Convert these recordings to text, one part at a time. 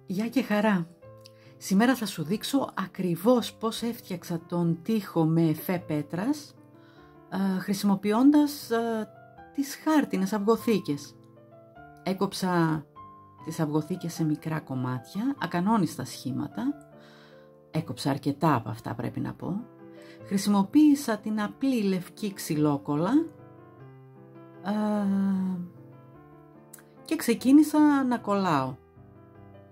Γεια και χαρά! Σήμερα θα σου δείξω ακριβώς πώς έφτιαξα τον τοίχο με εφέ πέτρας χρησιμοποιώντας τις χάρτινες αυγοθήκες. Έκοψα τις αυγοθήκες σε μικρά κομμάτια, ακανόνιστα σχήματα. Έκοψα αρκετά από αυτά, πρέπει να πω. Χρησιμοποίησα την απλή λευκή ξυλόκολλα και ξεκίνησα να κολλάω.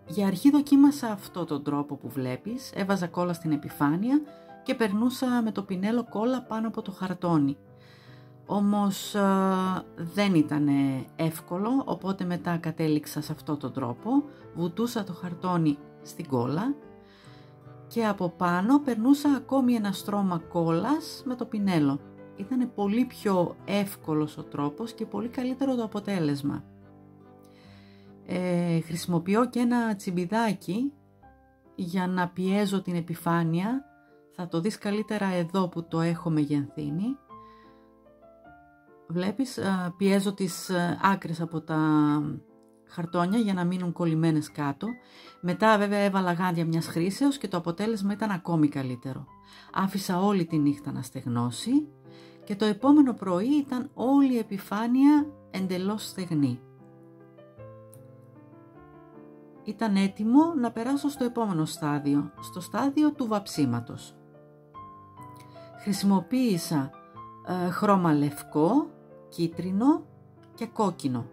Για αρχή δοκίμασα αυτό τον τρόπο που βλέπεις, έβαζα κόλλα στην επιφάνεια και περνούσα με το πινέλο κόλλα πάνω από το χαρτόνι. Όμως δεν ήταν εύκολο, οπότε μετά κατέληξα σε αυτό τον τρόπο, βουτούσα το χαρτόνι στην κόλλα και από πάνω περνούσα ακόμη ένα στρώμα κόλλας με το πινέλο. Ήταν πολύ πιο εύκολος ο τρόπος και πολύ καλύτερο το αποτέλεσμα. Χρησιμοποιώ και ένα τσιμπιδάκι για να πιέζω την επιφάνεια. Θα το δεις καλύτερα εδώ που το έχω μεγενθύνει. Βλέπεις, πιέζω τις άκρες από τα χαρτόνια για να μείνουν κολλημένες κάτω. Μετά βέβαια έβαλα γάντια μιας χρήσεως και το αποτέλεσμα ήταν ακόμη καλύτερο. Άφησα όλη τη νύχτα να στεγνώσει και το επόμενο πρωί ήταν όλη η επιφάνεια εντελώς στεγνή. Ήταν έτοιμο να περάσω στο επόμενο στάδιο, στο στάδιο του βαψίματος. Χρησιμοποίησα χρώμα λευκό, κίτρινο και κόκκινο.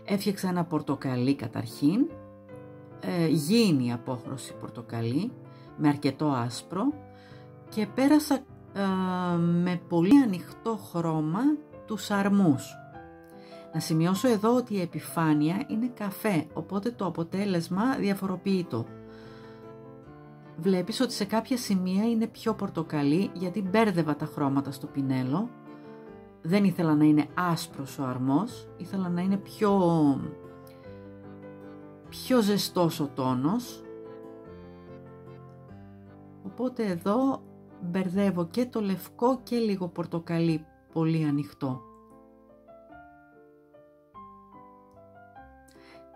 Έφτιαξα ένα πορτοκαλί καταρχήν, γήινη απόχρωση πορτοκαλί με αρκετό άσπρο και πέρασα με πολύ ανοιχτό χρώμα τους αρμούς. Να σημειώσω εδώ ότι η επιφάνεια είναι καφέ, οπότε το αποτέλεσμα διαφοροποιείται. Βλέπεις ότι σε κάποια σημεία είναι πιο πορτοκαλί γιατί μπέρδευα τα χρώματα στο πινέλο. Δεν ήθελα να είναι άσπρος ο αρμός, ήθελα να είναι πιο ζεστός ο τόνος. Οπότε εδώ μπερδεύω και το λευκό και λίγο πορτοκαλί πολύ ανοιχτό.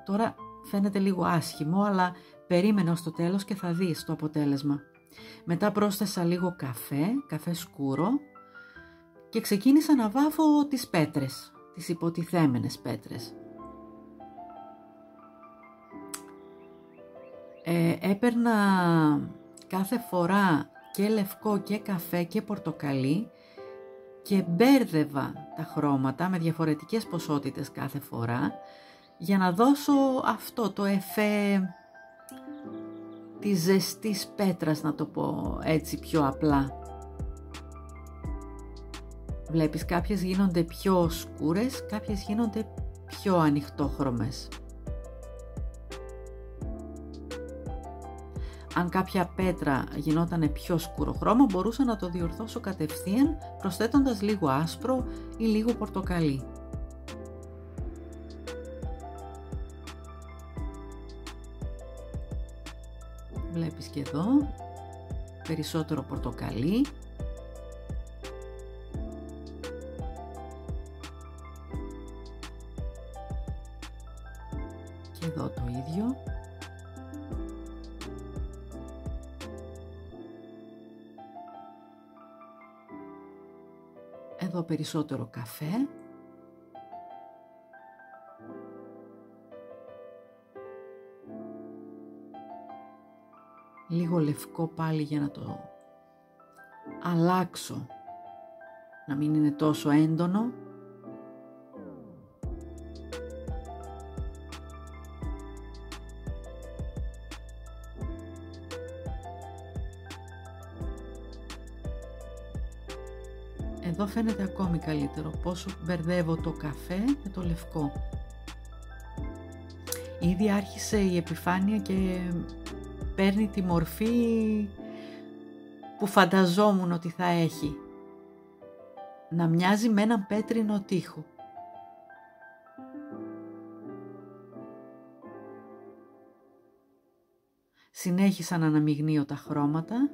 Τώρα φαίνεται λίγο άσχημο, αλλά περίμενα ως το τέλος και θα δεις το αποτέλεσμα. Μετά πρόσθεσα λίγο καφέ σκούρο και ξεκίνησα να βάφω τις πέτρες, τις υποτιθέμενες πέτρες. Έπαιρνα κάθε φορά και λευκό και καφέ και πορτοκαλί και μπέρδευα τα χρώματα με διαφορετικές ποσότητες κάθε φορά για να δώσω αυτό το εφέ της ζεστής πέτρας, να το πω έτσι πιο απλά. Βλέπεις, κάποιες γίνονται πιο σκούρες, κάποιες γίνονται πιο ανοιχτόχρωμες. Αν κάποια πέτρα γινόταν πιο σκούρο χρώμα, μπορούσα να το διορθώσω κατευθείαν προσθέτοντας λίγο άσπρο ή λίγο πορτοκαλί. Βλέπεις και εδώ περισσότερο πορτοκαλί. Και εδώ το ίδιο. Εδώ περισσότερο καφέ. Λίγο λευκό πάλι για να το αλλάξω, να μην είναι τόσο έντονο. Εδώ φαίνεται ακόμη καλύτερο πόσο μπερδεύω το καφέ με το λευκό. Ήδη άρχισε η επιφάνεια και παίρνει τη μορφή που φανταζόμουν ότι θα έχει. Να μοιάζει με έναν πέτρινο τοίχο. Συνέχισα να αναμειγνύω τα χρώματα.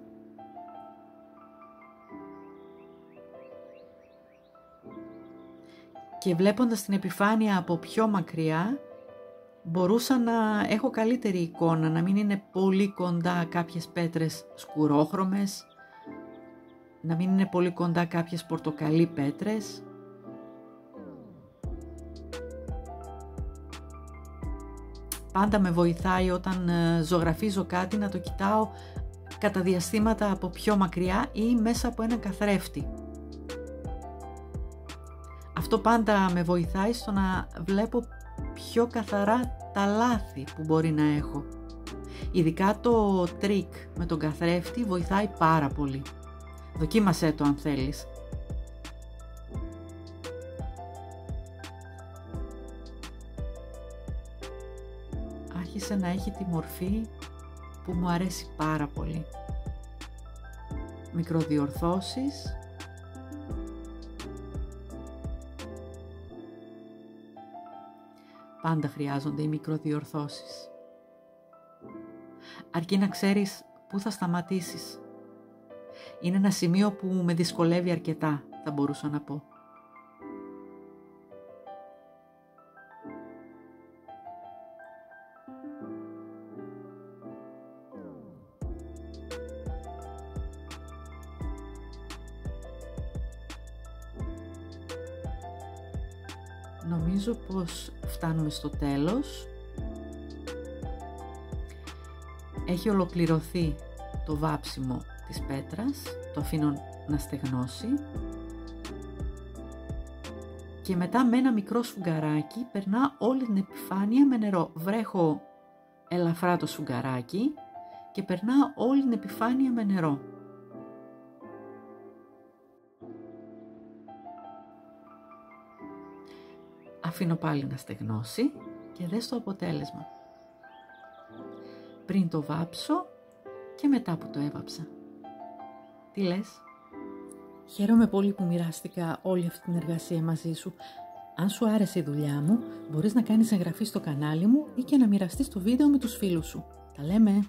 Και βλέποντας την επιφάνεια από πιο μακριά, μπορούσα να έχω καλύτερη εικόνα, να μην είναι πολύ κοντά κάποιες πέτρες σκουρόχρωμες, να μην είναι πολύ κοντά κάποιες πορτοκαλί πέτρες. Πάντα με βοηθάει όταν ζωγραφίζω κάτι να το κοιτάω κατά διαστήματα από πιο μακριά ή μέσα από ένα καθρέφτη. Αυτό πάντα με βοηθάει στο να βλέπω πιο καθαρά τα λάθη που μπορεί να έχω. Ειδικά το τρίκ με τον καθρέφτη βοηθάει πάρα πολύ. Δοκίμασέ το αν θέλεις. Άρχισε να έχει τη μορφή που μου αρέσει πάρα πολύ. Μικροδιορθώσεις. Πάντα χρειάζονται οι μικροδιορθώσεις. Αρκεί να ξέρεις πού θα σταματήσεις. Είναι ένα σημείο που με δυσκολεύει αρκετά, θα μπορούσα να πω. Νομίζω πως φτάνουμε στο τέλος. Έχει ολοκληρωθεί το βάψιμο της πέτρας, το αφήνω να στεγνώσει και μετά με ένα μικρό σφουγγαράκι περνά όλη την επιφάνεια με νερό. Βρέχω ελαφρά το σφουγγαράκι και περνά όλη την επιφάνεια με νερό. Αφήνω πάλι να στεγνώσει και δες το αποτέλεσμα. Πριν το βάψω και μετά που το έβαψα. Τι λες? Χαίρομαι πολύ που μοιράστηκα όλη αυτή την εργασία μαζί σου. Αν σου άρεσε η δουλειά μου, μπορείς να κάνεις εγγραφή στο κανάλι μου ή και να μοιραστείς το βίντεο με τους φίλους σου. Τα λέμε!